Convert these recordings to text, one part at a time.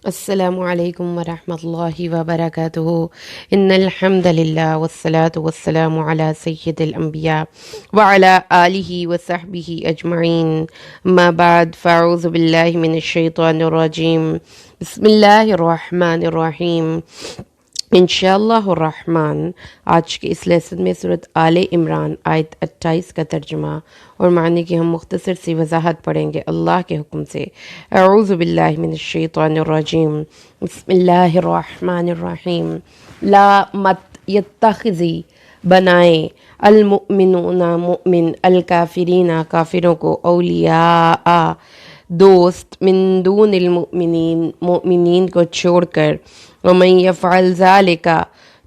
السلام علیکم ورحمۃ اللہ وبرکاتہ ان الحمد للہ والصلاة والسلام علی سید الانبیاء وعلی آلہ وصحبہ اجمعین اما بعد فاعوذ باللہ من الشیطان الرجیم بسم اللہ الرحمن الرحیم انشاءاللہ الرحمن۔ آج کے اس لیسن میں سورۃ آل عمران آیت 28 کا ترجمہ اور معنی کی ہم مختصر سی وضاحت پڑھیں گے اللہ کے حکم سے۔ اعوذ باللہ من الشیطان الرجیم بسم اللہ الرحمن الرحیم۔ لا مت یتخذی بنائیں المؤمنون مؤمن الکافرین کافروں کو اولیاء دوست من دون المؤمنین مومنین کو چھوڑ کر، ومن یفعل ذالک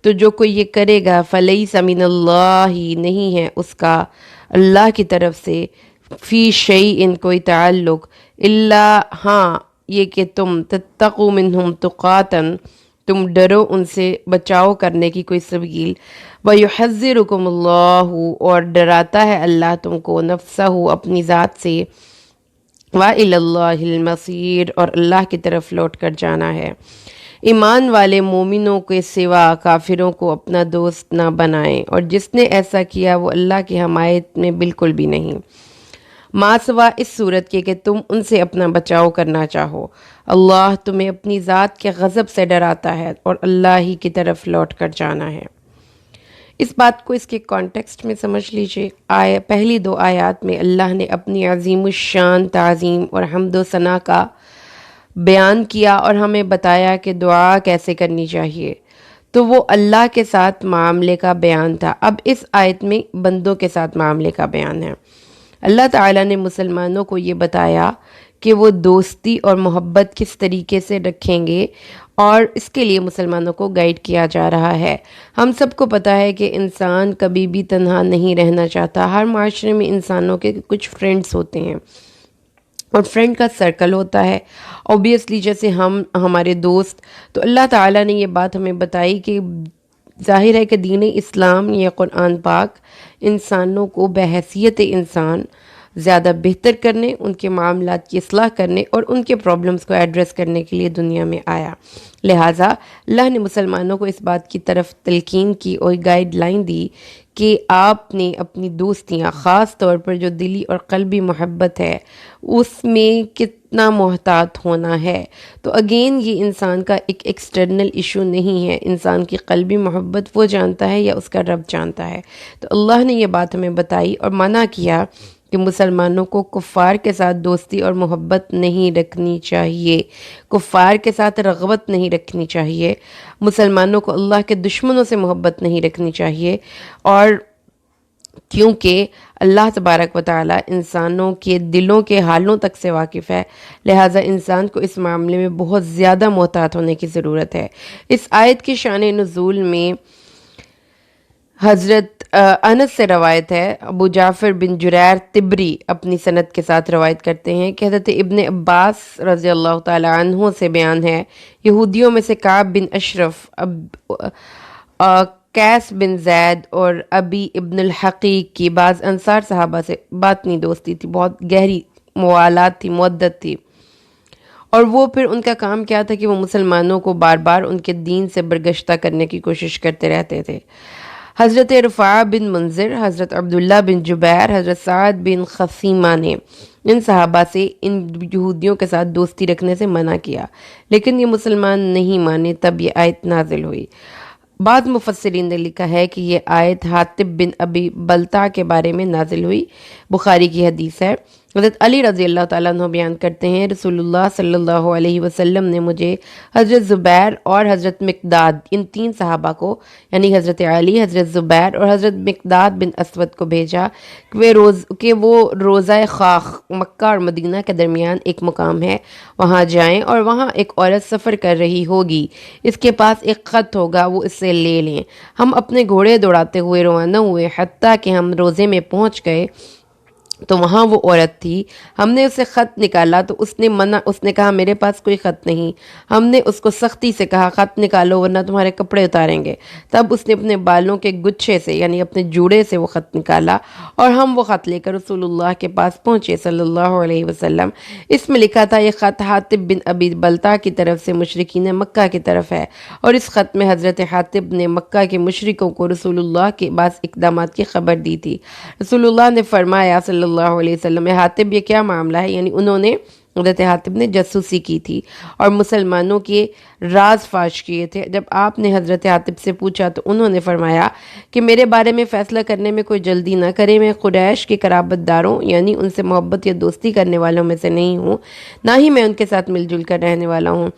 تو جو کوئی یہ کرے گا فلیس من اللہ نہیں ہے اس کا اللہ کی طرف سے فی شیء کوئی تعلق الا ہاں یہ کہ تم تتقوا منہم تقاتن تم ڈرو ان سے بچاؤ کرنے کی کوئی سبیل، ویحذرکم اللہ اور ڈراتا ہے اللہ تم کو نفسہ اپنی ذات سے، وَإِلَى اللَّهِ الْمَصِيرُ اور اللہ کی طرف لوٹ کر جانا ہے۔ ایمان والے مومنوں کے سوا کافروں کو اپنا دوست نہ بنائیں، اور جس نے ایسا کیا وہ اللہ کی حمایت میں بالکل بھی نہیں، ما سوا اس صورت کے کہ تم ان سے اپنا بچاؤ کرنا چاہو۔ اللہ تمہیں اپنی ذات کے غضب سے ڈراتا ہے اور اللہ ہی کی طرف لوٹ کر جانا ہے۔ اس بات کو اس کے کانٹیکسٹ میں سمجھ لیجئے۔ پہلی دو آیات میں اللہ نے اپنی عظیم الشان تعظیم اور حمد و ثنا کا بیان کیا اور ہمیں بتایا کہ دعا کیسے کرنی چاہیے، تو وہ اللہ کے ساتھ معاملے کا بیان تھا۔ اب اس آیت میں بندوں کے ساتھ معاملے کا بیان ہے۔ اللہ تعالیٰ نے مسلمانوں کو یہ بتایا کہ وہ دوستی اور محبت کس طریقے سے رکھیں گے، اور اس کے لیے مسلمانوں کو گائیڈ کیا جا رہا ہے۔ ہم سب کو پتہ ہے کہ انسان کبھی بھی تنہا نہیں رہنا چاہتا۔ ہر معاشرے میں انسانوں کے کچھ فرینڈز ہوتے ہیں اور فرینڈ کا سرکل ہوتا ہے اوبیسلی، جیسے ہمارے دوست۔ تو اللہ تعالیٰ نے یہ بات ہمیں بتائی کہ ظاہر ہے کہ دین اسلام یا قرآن پاک انسانوں کو بحیثیت انسان زیادہ بہتر کرنے، ان کے معاملات کی اصلاح کرنے اور ان کے پرابلمز کو ایڈریس کرنے کے لیے دنیا میں آیا۔ لہٰذا اللہ نے مسلمانوں کو اس بات کی طرف تلقین کی اور گائیڈ لائن دی کہ آپ نے اپنی دوستیاں، خاص طور پر جو دلی اور قلبی محبت ہے، اس میں کتنا محتاط ہونا ہے۔ تو اگین یہ انسان کا ایک ایکسٹرنل ایشو نہیں ہے، انسان کی قلبی محبت وہ جانتا ہے یا اس کا رب جانتا ہے۔ تو اللہ نے یہ بات ہمیں بتائی اور منع کیا کہ مسلمانوں کو کفار کے ساتھ دوستی اور محبت نہیں رکھنی چاہیے، کفار کے ساتھ رغبت نہیں رکھنی چاہیے، مسلمانوں کو اللہ کے دشمنوں سے محبت نہیں رکھنی چاہیے، اور کیونکہ اللہ تبارک و تعالی انسانوں کے دلوں کے حالوں تک سے واقف ہے، لہٰذا انسان کو اس معاملے میں بہت زیادہ محتاط ہونے کی ضرورت ہے۔ اس آیت کی شان نزول میں حضرت انس سے روایت ہے، ابو جعفر بن جریر طبری اپنی سند کے ساتھ روایت کرتے ہیں کہ حضرت ابن عباس رضی اللہ تعالی عنہ سے بیان ہے، یہودیوں میں سے کعب بن اشرف، قیس بن زید اور ابی ابن الحقیق کی بعض انصار صحابہ سے باطنی دوستی تھی، بہت گہری موالات تھی، مودت تھی، اور وہ پھر ان کا کام کیا تھا کہ وہ مسلمانوں کو بار بار ان کے دین سے برگشتہ کرنے کی کوشش کرتے رہتے تھے۔ حضرت رفاع بن منذر، حضرت عبداللہ بن جبیر، حضرت سعد بن خثیمہ نے ان صحابہ سے ان یہودیوں کے ساتھ دوستی رکھنے سے منع کیا، لیکن یہ مسلمان نہیں مانے، تب یہ آیت نازل ہوئی۔ بعض مفسرین نے لکھا ہے کہ یہ آیت حاطب بن ابی بلتع کے بارے میں نازل ہوئی، بخاری کی حدیث ہے۔ حضرت علی رضی اللہ تعالیٰ عنہ بیان کرتے ہیں، رسول اللہ صلی اللہ علیہ وسلم نے مجھے حضرت زبیر اور حضرت مقداد، ان تین صحابہ کو یعنی حضرت علی، حضرت زبیر اور حضرت مقداد بن اسود کو بھیجا کہ وہ روضہ خاخ مکہ اور مدینہ کے درمیان ایک مقام ہے، وہاں جائیں اور وہاں ایک عورت سفر کر رہی ہوگی، اس کے پاس ایک خط ہوگا، وہ اس سے لے لیں۔ ہم اپنے گھوڑے دوڑاتے ہوئے روانہ ہوئے، حتیٰ کہ ہم روضے میں پہنچ گئے تو وہاں وہ عورت تھی، ہم نے اسے خط نکالا تو اس نے کہا میرے پاس کوئی خط نہیں۔ ہم نے اس کو سختی سے کہا خط نکالو ورنہ تمہارے کپڑے اتاریں گے۔ تب اس نے اپنے بالوں کے گچھے سے یعنی اپنے جوڑے سے وہ خط نکالا اور ہم وہ خط لے کر رسول اللہ کے پاس پہنچے صلی اللہ علیہ وسلم۔ اس میں لکھا تھا یہ خط حاطب بن ابی بلتع کی طرف سے مشرکین مکہ کی طرف ہے، اور اس خط میں حضرت حاطب نے مکہ کے مشرکوں کو رسول اللہ کے بعض اقدامات کی خبر دی تھی۔ رسول اللہ نے فرمایا صلی اللہ علیہ وسلم حاطب یہ کیا معاملہ ہے؟ یعنی انہوں نے حضرت حاطب نے جاسوسی کی تھی اور مسلمانوں کے راز فاش کیے تھے۔ جب آپ نے حضرت حاطب سے پوچھا تو انہوں نے فرمایا کہ میرے بارے میں فیصلہ کرنے میں کوئی جلدی نہ کرے، میں قریش کے قرابت داروں یعنی ان سے محبت یا دوستی کرنے والوں میں سے نہیں ہوں، نہ ہی میں ان کے ساتھ مل جل کر رہنے والا ہوں۔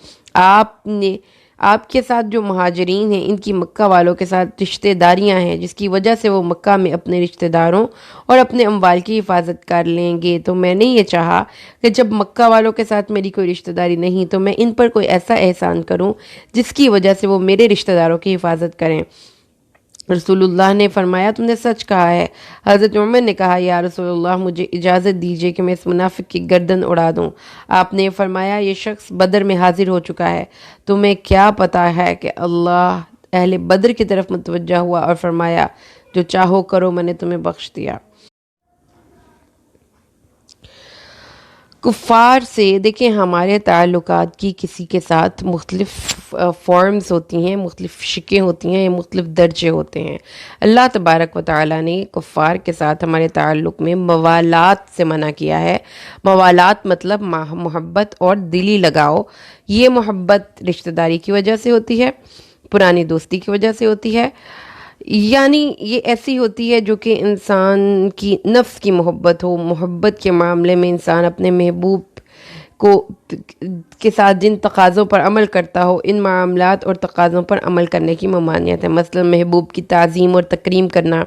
آپ کے ساتھ جو مہاجرین ہیں ان کی مکہ والوں کے ساتھ رشتہ داریاں ہیں، جس کی وجہ سے وہ مکہ میں اپنے رشتہ داروں اور اپنے اموال کی حفاظت کر لیں گے، تو میں نے یہ چاہا کہ جب مکہ والوں کے ساتھ میری کوئی رشتہ داری نہیں تو میں ان پر کوئی ایسا احسان کروں جس کی وجہ سے وہ میرے رشتہ داروں کی حفاظت کریں۔ رسول اللہ نے فرمایا تم نے سچ کہا ہے۔ حضرت عمر نے کہا یا رسول اللہ مجھے اجازت دیجیے کہ میں اس منافق کی گردن اڑا دوں۔ آپ نے فرمایا یہ شخص بدر میں حاضر ہو چکا ہے، تمہیں کیا پتا ہے کہ اللہ اہل بدر کی طرف متوجہ ہوا اور فرمایا جو چاہو کرو میں نے تمہیں بخش دیا۔ کفار سے دیکھیں ہمارے تعلقات کی کسی کے ساتھ مختلف فارمز ہوتی ہیں، مختلف شکیں ہوتی ہیں، مختلف درجے ہوتے ہیں۔ اللہ تبارک و تعالیٰ نے کفار کے ساتھ ہمارے تعلق میں موالات سے منع کیا ہے۔ موالات مطلب محبت اور دلی لگاؤ۔ یہ محبت رشتہ داری کی وجہ سے ہوتی ہے، پرانی دوستی کی وجہ سے ہوتی ہے، یعنی یہ ایسی ہوتی ہے جو کہ انسان کی نفس کی محبت ہو۔ محبت کے معاملے میں انسان اپنے محبوب کے ساتھ جن تقاضوں پر عمل کرتا ہو، ان معاملات اور تقاضوں پر عمل کرنے کی ممانعت ہے۔ مثلا محبوب کی تعظیم اور تکریم کرنا،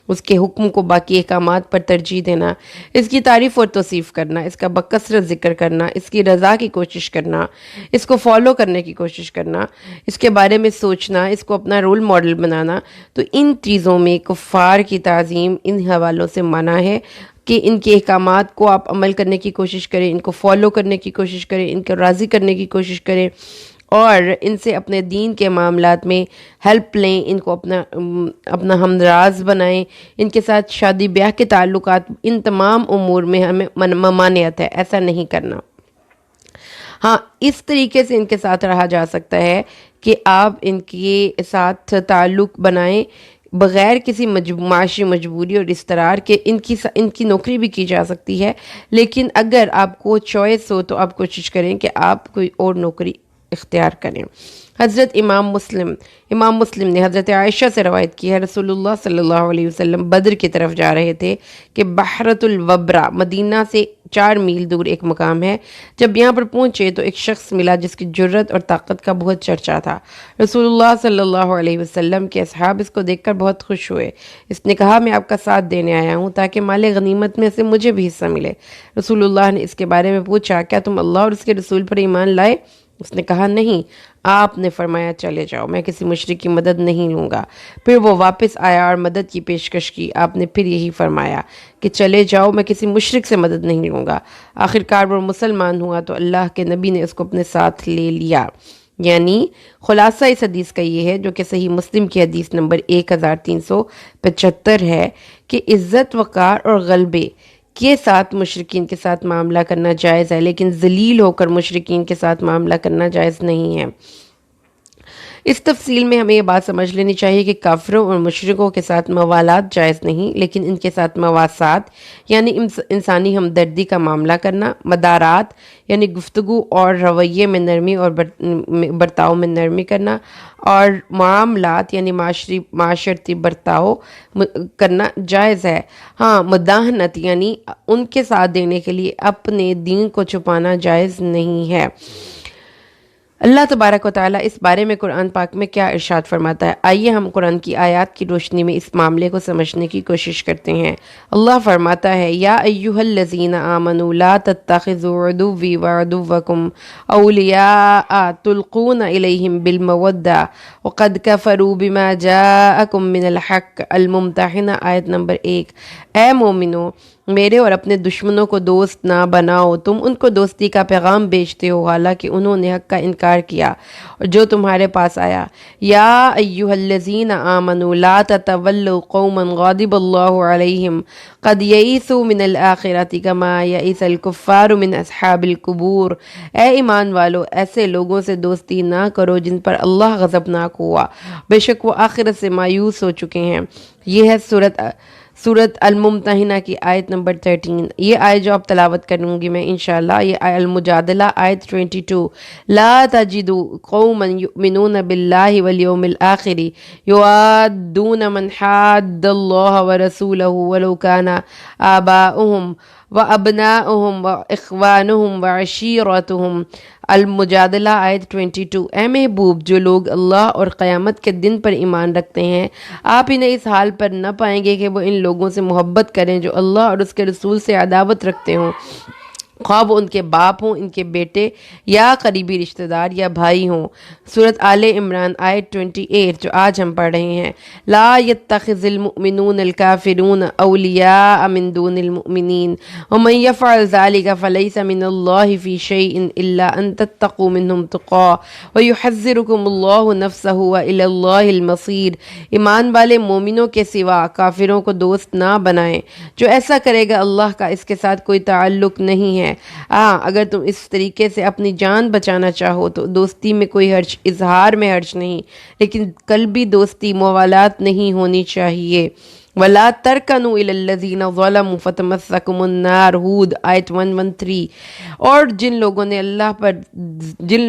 اس کے حکم کو باقی احکامات پر ترجیح دینا، اس کی تعریف اور توصیف کرنا، اس کا بکثرت ذکر کرنا، اس کی رضا کی کوشش کرنا، اس کو فالو کرنے کی کوشش کرنا، اس کے بارے میں سوچنا، اس کو اپنا رول ماڈل بنانا، تو ان چیزوں میں کفار کی تعظیم ان حوالوں سے منع ہے کہ ان کے احکامات کو آپ عمل کرنے کی کوشش کریں، ان کو فالو کرنے کی کوشش کریں، ان کو راضی کرنے کی کوشش کریں اور ان سے اپنے دین کے معاملات میں ہیلپ لیں، ان کو اپنا ہمراز بنائیں، ان کے ساتھ شادی بیاہ کے تعلقات، ان تمام امور میں ہمیں ممانعت ہے، ایسا نہیں کرنا۔ ہاں اس طریقے سے ان کے ساتھ رہا جا سکتا ہے کہ آپ ان کے ساتھ تعلق بنائیں بغیر کسی معاشی مجبوری اور اضطرار کے۔ ان کی نوکری بھی کی جا سکتی ہے، لیکن اگر آپ کو چوائس ہو تو آپ کوشش کریں کہ آپ کوئی اور نوکری اختیار کریں۔ حضرت امام مسلم نے حضرت عائشہ سے روایت کی ہے رسول اللہ صلی اللہ علیہ وسلم بدر کی طرف جا رہے تھے کہ بحرۃ الوبرا مدینہ سے 4 میل دور ایک مقام ہے۔ جب یہاں پر پہنچے تو ایک شخص ملا جس کی جرت اور طاقت کا بہت چرچا تھا۔ رسول اللہ صلی اللہ علیہ وسلم کے اصحاب اس کو دیکھ کر بہت خوش ہوئے۔ اس نے کہا میں آپ کا ساتھ دینے آیا ہوں تاکہ مال غنیمت میں سے مجھے بھی حصہ ملے۔ رسول اللہ نے اس کے بارے میں پوچھا کیا تم اللہ اور اس کے رسول پر ایمان لائے؟ اس نے کہا نہیں۔ آپ نے فرمایا چلے جاؤ، میں کسی مشرک کی مدد نہیں لوں گا۔ پھر وہ واپس آیا اور مدد کی پیشکش کی۔ آپ نے پھر یہی فرمایا کہ چلے جاؤ، میں کسی مشرک سے مدد نہیں لوں گا۔ آخرکار وہ مسلمان ہوا تو اللہ کے نبی نے اس کو اپنے ساتھ لے لیا۔ یعنی خلاصہ اس حدیث کا یہ ہے جو کہ صحیح مسلم کی حدیث نمبر 1375 ہے کہ عزت وقار اور غلبے کے ساتھ مشرکین کے ساتھ معاملہ کرنا جائز ہے، لیکن ذلیل ہو کر مشرکین کے ساتھ معاملہ کرنا جائز نہیں ہے۔ اس تفصیل میں ہمیں یہ بات سمجھ لینی چاہیے کہ کافروں اور مشرکوں کے ساتھ موالات جائز نہیں، لیکن ان کے ساتھ مواسات یعنی انسانی ہمدردی کا معاملہ کرنا، مدارات یعنی گفتگو اور رویے میں نرمی اور برتاؤ میں نرمی کرنا، اور معاملات یعنی معاشرتی برتاؤ کرنا جائز ہے۔ ہاں مداہنت یعنی ان کے ساتھ دینے کے لیے اپنے دین کو چھپانا جائز نہیں ہے۔ اللہ تبارک و تعالیٰ اس بارے میں قرآن پاک میں کیا ارشاد فرماتا ہے؟ آئیے ہم قرآن کی آیات کی روشنی میں اس معاملے کو سمجھنے کی کوشش کرتے ہیں۔ اللہ فرماتا ہے یا ایھا الذین آمنوا لا تتخذوا عدوی وعدوکم اولیاء تلقون الیہم بالمودہ وقد کفروا بما جاءکم من الحق الممتحنہ آیت نمبر 1۔ اے مومنو، میرے اور اپنے دشمنوں کو دوست نہ بناؤ، تم ان کو دوستی کا پیغام بیچتے ہو حالانکہ انہوں نے حق کا انکار کیا اور جو تمہارے پاس آیا۔ یا ایھا الذین آمنوا لا تتولوا قوما غاضب اللہ علیہم قد یئسوا من الآخرۃ کما یئس الکفار من اصحاب القبور۔ اے ایمان والو، ایسے لوگوں سے دوستی نہ کرو جن پر اللہ غضبناک ہوا، بے شک وہ آخرت سے مایوس ہو چکے ہیں۔ یہ ہے سورت الممتحنہ کی آیت نمبر 13۔ یہ آیت جو اب تلاوت کروں گی میں انشاءاللہ، یہ المجادلہ آیت 22۔ لا تجد قوما یؤمنون باللہ والیوم الآخر یوادون من حاد اللہ ورسولہ ولو کان آباؤہم وابناؤہم واخوانہم وعشیرتہم۔ المجادلہ آیت 22۔ اے محبوب، جو لوگ اللہ اور قیامت کے دن پر ایمان رکھتے ہیں، آپ انہیں اس حال پر نہ پائیں گے کہ وہ ان لوگوں سے محبت کریں جو اللہ اور اس کے رسول سے عداوت رکھتے ہوں، خواہ وہ ان کے باپ ہوں، ان کے بیٹے یا قریبی رشتہ دار یا بھائی ہوں۔ سورت آل عمران آیت 28 جو آج ہم پڑھ رہے ہیں۔ لا يتخذ المؤمنون الكافرون اولیاء من دون المؤمنین ومن يفعل ذلك فليس من اللہ في شيء الا ان تتقوا منهم تقاء ويحذركم اللہ نفسہ والى اللہ المصیر۔ ایمان والے مومنوں کے سوا کافروں کو دوست نہ بنائیں، جو ایسا کرے گا اللہ کا اس کے ساتھ کوئی تعلق نہیں ہے۔ اگر تم اس طریقے سے اپنی جان بچانا چاہو تو دوستی میں کوئی حرج، اظہار میں حرج نہیں، لیکن قلبی دوستی موالات نہیں ہونی چاہیے۔ وَلَا تَرْكَنُوا إِلَى الَّذِينَ ظَلَمُوا فَتَمَسَّكُمُ النَّارُ ہود آیت 113۔ اور جن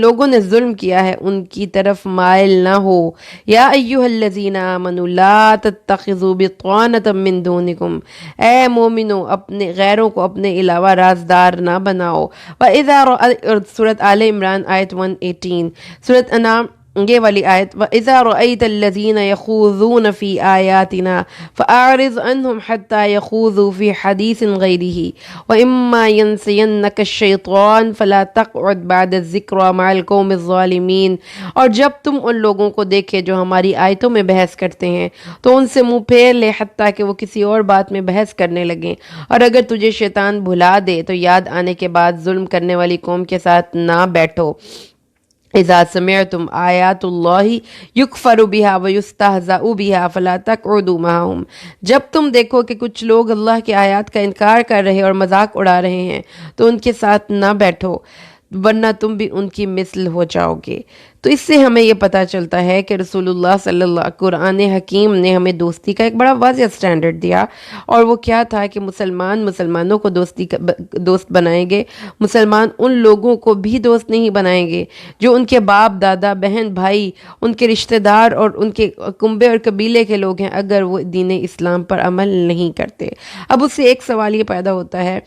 لوگوں نے ظلم کیا ہے ان کی طرف مائل نہ ہو۔ یا ایھا الذین آمنوا لا تتخذوا بطانة من دونکم، اے مومنو اپنے غیروں کو اپنے علاوہ رازدار نہ بناؤ۔ سورت آل عمران آیت 118۔ سورت انعام یہ والی آیت وَإِذَا رَأَيْتَ الَّذِينَ يَخُوضُونَ فِي آيَاتِنَا فَأَعْرِضْ عَنْهُمْ حَتَّى يَخُوضُوا فِي حَدِيثٍ غَيْرِهِ وَإِمَّا يَنْسِيَنَّكَ الشَّيْطَانُ فَلَا تَقْعُدْ بَعْدَ الذِّكْرَىٰ مَعَ الْقَوْمِ الظَّالِمِينَ۔ اور جب تم ان لوگوں کو دیکھے جو ہماری آیتوں میں بحث کرتے ہیں تو ان سے منہ پھیر لے حتیٰ کہ وہ کسی اور بات میں بحث کرنے لگیں، اور اگر تجھے شیطان بھلا دے تو یاد آنے کے بعد ظلم کرنے والی قوم کے ساتھ نہ بیٹھو۔ اذا سمعتم آیات اللہ یکفر بہا ویستہزأ بہا فلا تقعدوا معہم۔ جب تم دیکھو کہ کچھ لوگ اللہ کی آیات کا انکار کر رہے اور مذاق اڑا رہے ہیں تو ان کے ساتھ نہ بیٹھو، ورنہ تم بھی ان کی مثل ہو جاؤ گے۔ تو اس سے ہمیں یہ پتہ چلتا ہے کہ رسول اللہ صلی اللہ قرآن حکیم نے ہمیں دوستی کا ایک بڑا واضح سٹینڈرڈ دیا، اور وہ کیا تھا کہ مسلمانوں کو دوست بنائیں گے، مسلمان ان لوگوں کو بھی دوست نہیں بنائیں گے جو ان کے باپ دادا بہن بھائی، ان کے رشتہ دار اور ان کے کنبے اور قبیلے کے لوگ ہیں، اگر وہ دین اسلام پر عمل نہیں کرتے۔ اب اس سے ایک سوال یہ پیدا ہوتا ہے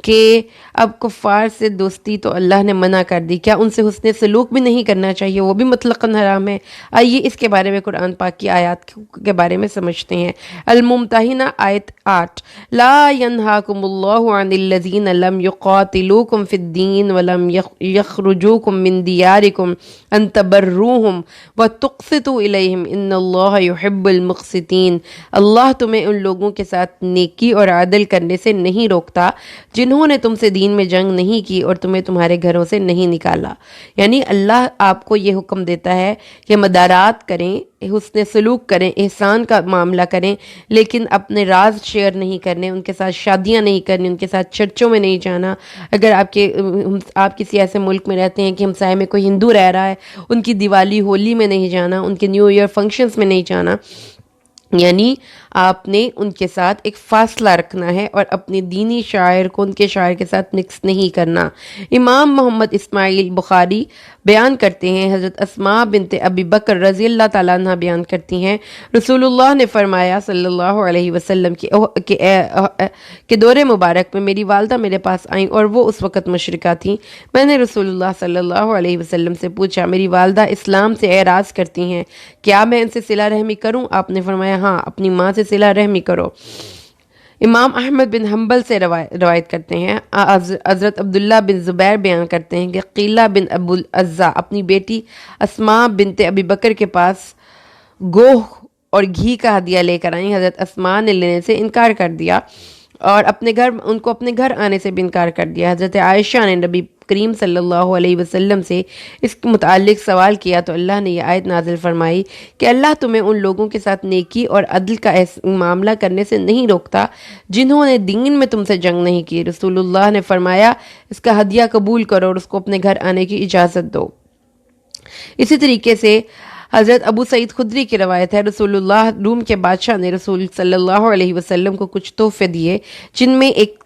کہ اب کفار سے دوستی تو اللہ نے منع کر دی، کیا ان سے حسن سلوک بھی نہیں کرنا چاہیے؟ وہ بھی مطلقاً حرام ہے۔ آئیے اس کے بارے میں قرآن پاک کی آیات کے بارے میں سمجھتے ہیں۔ الممتحنہ آیت 8۔ لا ینہاکم اللہ عن الذین لم یقاتلوکم فی الدین ولم یخرجوکم من دیارکم ان تبروہم وتقسطوا الیہم ان اللہ یحب المقسطین۔ اللہ تمہیں ان لوگوں کے ساتھ نیکی اور عدل کرنے سے نہیں روکتا جنہوں نے تم سے دین میں جنگ نہیں کی اور تمہیں تمہارے گھروں سے نہیں نکالا۔ یعنی اللہ آپ کو یہ حکم دیتا ہے کہ مدارات کریں، حسن سلوک کریں، احسان کا معاملہ کریں، لیکن اپنے راز شیئر نہیں کرنے، ان کے ساتھ شادیاں نہیں کرنی، ان کے ساتھ چرچوں میں نہیں جانا۔ اگر آپ کسی ایسے ملک میں رہتے ہیں کہ ہمسائے میں کوئی ہندو رہ رہا ہے، ان کی دیوالی ہولی میں نہیں جانا، ان کے نیو ایئر فنکشنز میں نہیں جانا، یعنی آپ نے ان کے ساتھ ایک فاصلہ رکھنا ہے اور اپنی دینی شاعر کو ان کے شاعر کے ساتھ مکس نہیں کرنا۔ امام محمد اسماعیل بخاری بیان کرتے ہیں، حضرت اسماء بنت ابی بکر رضی اللہ تعالیٰ عنہ بیان کرتی ہیں، رسول اللہ نے فرمایا صلی اللہ علیہ وسلم کہ دور مبارک میں میری والدہ میرے پاس آئیں اور وہ اس وقت مشرکہ تھیں۔ میں نے رسول اللہ صلی اللہ علیہ وسلم سے پوچھا، میری والدہ اسلام سے اعراض کرتی ہیں، کیا میں ان سے صلہ رحمی کروں؟ آپ نے فرمایا ہاں، اپنی ماں سے صلہ رحمی کرو۔ امام احمد بن حنبل سے روایت کرتے ہیں، حضرت عبداللہ بن زبیر بیان کرتے ہیں کہ قیلہ بن ابو العزا اپنی بیٹی اسماء بنت ابی بکر کے پاس گوہ اور گھی کا ہدیہ لے کر آئیں۔ حضرت اسماء نے لینے سے انکار کر دیا۔ اور ان کو اپنے گھر آنے سے بھی انکار کر دیا۔ حضرت عائشہ نے نبی کریم صلی اللہ علیہ وسلم سے اس کے متعلق سوال کیا تو اللہ نے یہ آیت نازل فرمائی کہ اللہ تمہیں ان لوگوں کے ساتھ نیکی اور عدل کا معاملہ کرنے سے نہیں روکتا جنہوں نے دین میں تم سے جنگ نہیں کی۔ رسول اللہ نے فرمایا اس کا ہدیہ قبول کرو اور اس کو اپنے گھر آنے کی اجازت دو۔ اسی طریقے سے حضرت ابو سعید خدری کی روایت ہے، رسول اللہ روم کے بادشاہ نے رسول صلی اللہ علیہ وسلم کو کچھ تحفے دیے جن میں ایک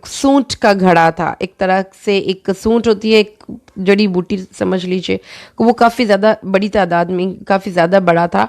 سونٹ کا گھڑا تھا۔ ایک طرح سے ایک سونٹ ہوتی ہے، ایک جڑی بوٹی سمجھ لیجئے، وہ کافی زیادہ بڑی تعداد میں کافی زیادہ بڑا تھا۔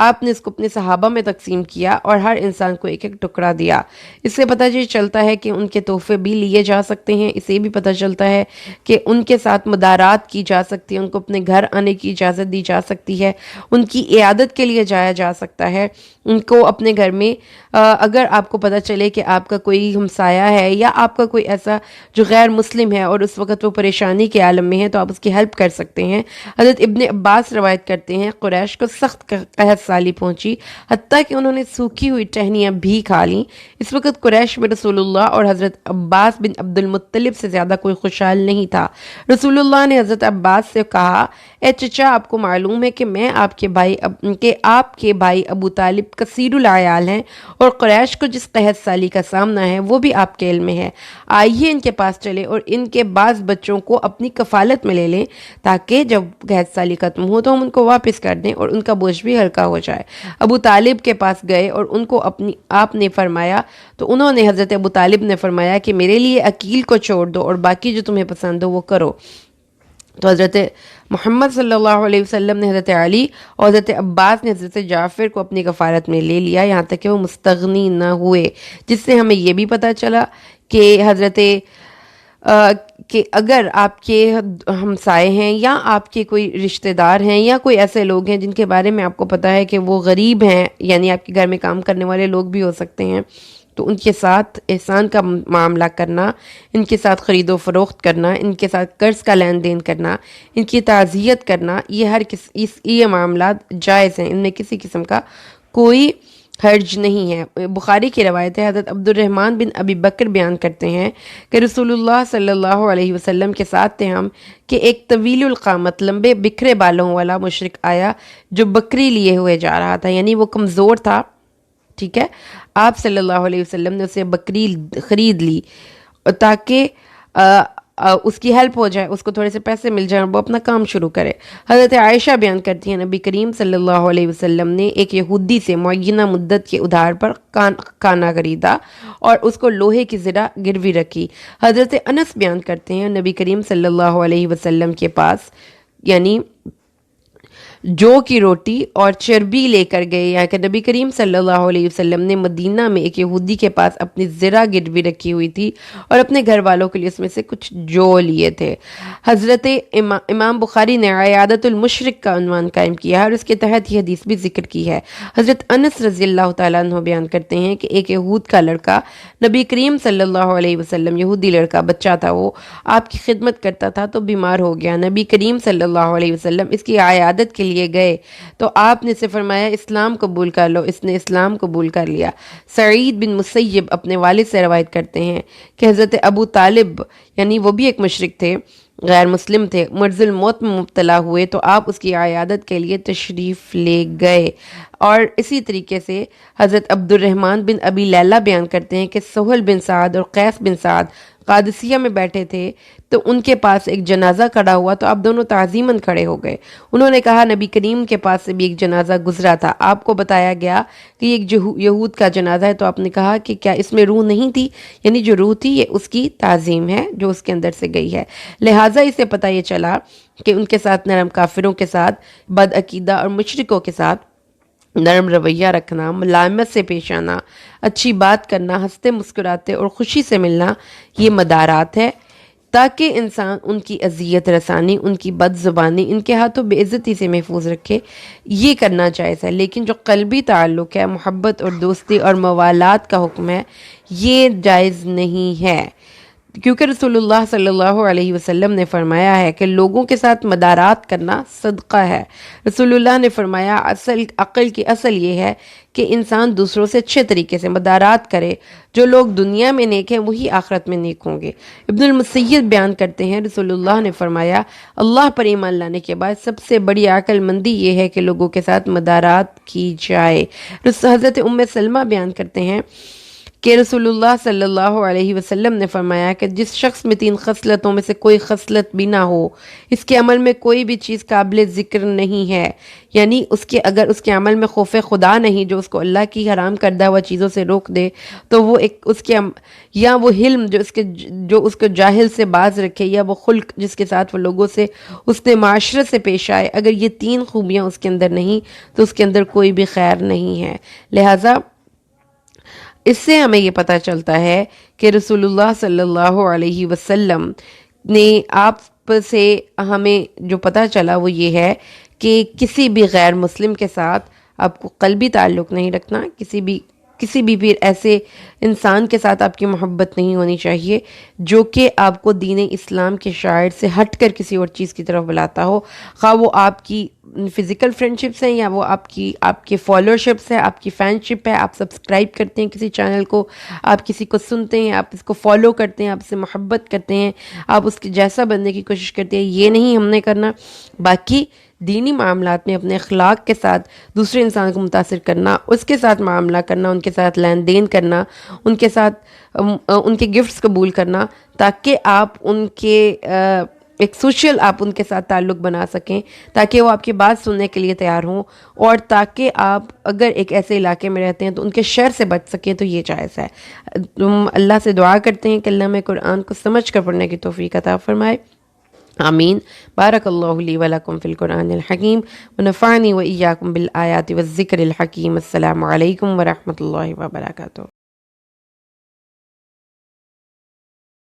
آپ نے اس کو اپنے صحابہ میں تقسیم کیا اور ہر انسان کو ایک ایک ٹکڑا دیا۔ اس سے پتہ یہ چلتا ہے کہ ان کے تحفے بھی لیے جا سکتے ہیں، اسے بھی پتہ چلتا ہے کہ ان کے ساتھ مدارات کی جا سکتی ہے، ان کو اپنے گھر آنے کی اجازت دی جا سکتی ہے، ان کی عیادت کے لیے جایا جا سکتا ہے، ان کو اپنے گھر میں اگر آپ کو پتہ چلے کہ آپ کا کوئی ہمسایہ ہے یا آپ کا کوئی ایسا جو غیر مسلم ہے اور اس وقت وہ پریشانی کے عالم میں ہے تو آپ اس کی ہیلپ کر سکتے ہیں۔ حضرت ابن عباس روایت کرتے ہیں قریش کو سخت قحط سالی پہنچی، حتیٰ کہ انہوں نے سوکھی ہوئی ٹہنیاں بھی کھا لیں۔ اس وقت قریش میں رسول اللہ اور حضرت عباس بن عبد المطلب سے زیادہ کوئی خوشحال نہیں تھا۔ رسول اللہ نے حضرت عباس سے کہا، اے چچا، آپ کو معلوم ہے کہ آپ کے بھائی ابو طالب کثیر العیال ہیں اور قریش کو جس قحط سالی کا سامنا ہے وہ بھی آپ کے علم میں ہے۔ آئیے ان کے پاس چلے اور ان کے بعض بچوں کو اپنی کفالت میں لے لیں تاکہ جب قحط سالی ختم ہو تو ہم ان کو واپس کر دیں اور ان کا بوجھ بھی ہلکا ہو جائے۔ ابو طالب کے پاس گئے اور ان کو آپ نے فرمایا تو انہوں نے حضرت ابو طالب نے فرمایا کہ میرے لیے عقیل کو چھوڑ دو اور باقی جو تمہیں پسند ہو وہ کرو۔ تو حضرت محمد صلی اللہ علیہ وسلم نے حضرت علی اور حضرت عباس نے حضرت جعفر کو اپنی کفالت میں لے لیا یہاں تک کہ وہ مستغنی نہ ہوئے، جس سے ہمیں یہ بھی پتہ چلا کہ کہ اگر آپ کے ہمسائے ہیں یا آپ کے کوئی رشتہ دار ہیں یا کوئی ایسے لوگ ہیں جن کے بارے میں آپ کو پتہ ہے کہ وہ غریب ہیں، یعنی آپ کے گھر میں کام کرنے والے لوگ بھی ہو سکتے ہیں، تو ان کے ساتھ احسان کا معاملہ کرنا، ان کے ساتھ خرید و فروخت کرنا، ان کے ساتھ قرض کا لین دین کرنا، ان کی تعزیت کرنا، یہ معاملات جائز ہیں، ان میں کسی قسم کا کوئی حرج نہیں ہے۔ بخاری کی روایت ہے، حضرت عبد الرحمن بن ابی بکر بیان کرتے ہیں کہ رسول اللہ صلی اللہ علیہ وسلم کے ساتھ تھے ہم کہ ایک طویل القامت لمبے بکھرے بالوں والا مشرک آیا جو بکری لیے ہوئے جا رہا تھا، یعنی وہ کمزور تھا، ٹھیک ہے۔ آپ صلی اللہ علیہ وسلم نے اسے بکری خرید لی تاکہ اس کی ہیلپ ہو جائے، اس کو تھوڑے سے پیسے مل جائیں اور وہ اپنا کام شروع کرے۔ حضرت عائشہ بیان کرتی ہیں نبی کریم صلی اللہ علیہ وسلم نے ایک یہودی سے معینہ مدت کے ادھار پر کانا خریدا اور اس کو لوہے کی زرہ گروی رکھی۔ حضرت انس بیان کرتے ہیں نبی کریم صلی اللہ علیہ وسلم کے پاس یعنی جو کی روٹی اور چربی لے کر گئے، یہاں کہ نبی کریم صلی اللہ علیہ وسلم نے مدینہ میں ایک یہودی کے پاس اپنی زرہ گروی رکھی ہوئی تھی اور اپنے گھر والوں کے لیے اس میں سے کچھ جو لیے تھے۔ حضرت امام بخاری نے عیادت المشرک کا عنوان قائم کیا ہے اور اس کے تحت یہ حدیث بھی ذکر کی ہے۔ حضرت انس رضی اللہ تعالیٰ عنہ بیان کرتے ہیں کہ ایک یہود کا لڑکا نبی کریم صلی اللہ علیہ وسلم، یہودی لڑکا بچہ تھا، وہ آپ کی خدمت کرتا تھا تو بیمار ہو گیا۔ نبی کریم صلی اللہ علیہ وسلم اس کی عیادت کے لیے گئے تو آپ نے سے فرمایا اسلام قبول کر لو، اس نے اسلام قبول کر لیا۔ سعید بن مسیب اپنے والد سے روایت کرتے ہیں کہ حضرت ابو طالب یعنی وہ بھی ایک مشرک تھے، غیر مسلم تھے، مرض الموت میں مبتلا ہوئے تو آپ اس کی عیادت کے لیے تشریف لے گئے۔ اور اسی طریقے سے حضرت عبد الرحمن بن ابی لیلہ بیان کرتے ہیں کہ سہل بن سعد اور قیس بن سعد قادسیہ میں بیٹھے تھے تو ان کے پاس ایک جنازہ کھڑا ہوا تو آپ دونوں تعظیماً کھڑے ہو گئے۔ انہوں نے کہا نبی کریم کے پاس سے بھی ایک جنازہ گزرا تھا، آپ کو بتایا گیا کہ یہ ایک یہود کا جنازہ ہے تو آپ نے کہا کہ کیا اس میں روح نہیں تھی، یعنی جو روح تھی یہ اس کی تعظیم ہے جو اس کے اندر سے گئی ہے۔ لہٰذا اسے پتہ یہ چلا کہ ان کے ساتھ نرم کافروں کے ساتھ، بد عقیدہ اور مشرکوں کے ساتھ نرم رویہ رکھنا، ملائمت سے پیش آنا، اچھی بات کرنا، ہنستے مسکراتے اور خوشی سے ملنا یہ مدارات ہے تاکہ انسان ان کی اذیت رسانی، ان کی بد زبانی، ان کے ہاتھوں بے عزتی سے محفوظ رکھے، یہ کرنا جائز ہے۔ لیکن جو قلبی تعلق ہے، محبت اور دوستی اور موالات کا حکم ہے، یہ جائز نہیں ہے۔ کیونکہ رسول اللہ صلی اللہ علیہ وسلم نے فرمایا ہے کہ لوگوں کے ساتھ مدارات کرنا صدقہ ہے۔ رسول اللہ نے فرمایا عقل کی اصل یہ ہے کہ انسان دوسروں سے اچھے طریقے سے مدارات کرے، جو لوگ دنیا میں نیک ہیں وہی آخرت میں نیک ہوں گے۔ ابن المسیب بیان کرتے ہیں رسول اللہ نے فرمایا اللہ پر ایمان لانے کے بعد سب سے بڑی عقل مندی یہ ہے کہ لوگوں کے ساتھ مدارات کی جائے۔ حضرت ام سلمہ بیان کرتے ہیں کہ رسول اللہ صلی اللہ علیہ وسلم نے فرمایا کہ جس شخص میں 3 خصلتوں میں سے کوئی خصلت بھی نہ ہو، اس کے عمل میں کوئی بھی چیز قابل ذکر نہیں ہے، یعنی اگر اس کے عمل میں خوف خدا نہیں جو اس کو اللہ کی حرام کردہ ہوا چیزوں سے روک دے، تو وہ یا وہ حلم جو اس کو جاہل سے باز رکھے، یا وہ خلق جس کے ساتھ وہ لوگوں سے اس نے معاشرت سے پیش آئے، اگر یہ 3 خوبیاں اس کے اندر نہیں تو اس کے اندر کوئی بھی خیر نہیں ہے۔ لہٰذا اس سے ہمیں یہ پتہ چلتا ہے کہ رسول اللہ صلی اللہ علیہ وسلم نے آپ سے ہمیں جو پتہ چلا وہ یہ ہے کہ کسی بھی غیر مسلم کے ساتھ آپ کو قلبی تعلق نہیں رکھنا، کسی بھی پھر ایسے انسان کے ساتھ آپ کی محبت نہیں ہونی چاہیے جو کہ آپ کو دین اسلام کے شاعر سے ہٹ کر کسی اور چیز کی طرف بلاتا ہو، خواہ وہ آپ کی فزیکل فرینڈشپس ہیں یا وہ آپ کے فالوورشپس ہے، آپ کی فینشپ ہے، آپ سبسکرائب کرتے ہیں کسی چینل کو، آپ کسی کو سنتے ہیں، آپ اس کو فالو کرتے ہیں، آپ اس سے محبت کرتے ہیں، آپ اس کے جیسا بننے کی کوشش کرتے ہیں، یہ نہیں ہم نے کرنا۔ باقی دینی معاملات میں اپنے اخلاق کے ساتھ دوسرے انسان کو متاثر کرنا، اس کے ساتھ معاملہ کرنا، ان کے ساتھ لین دین کرنا، ان کے ساتھ ان کے گفٹس قبول کرنا، تاکہ آپ ان کے ایک سوشل آپ ان کے ساتھ تعلق بنا سکیں، تاکہ وہ آپ کی بات سننے کے لیے تیار ہوں، اور تاکہ آپ اگر ایک ایسے علاقے میں رہتے ہیں تو ان کے شر سے بچ سکیں، تو یہ جائز ہے۔ اللہ سے دعا کرتے ہیں کہ اللہ میں قرآن کو سمجھ کر پڑھنے کی توفیق عطا فرمائے، آمین۔ بارک اللہ لی ولکم فی القرآن الحکیم ونفعنی وإیاکم بالآیات والذکر الحکیم۔ السلام علیکم ورحمۃ اللہ وبرکاتہ۔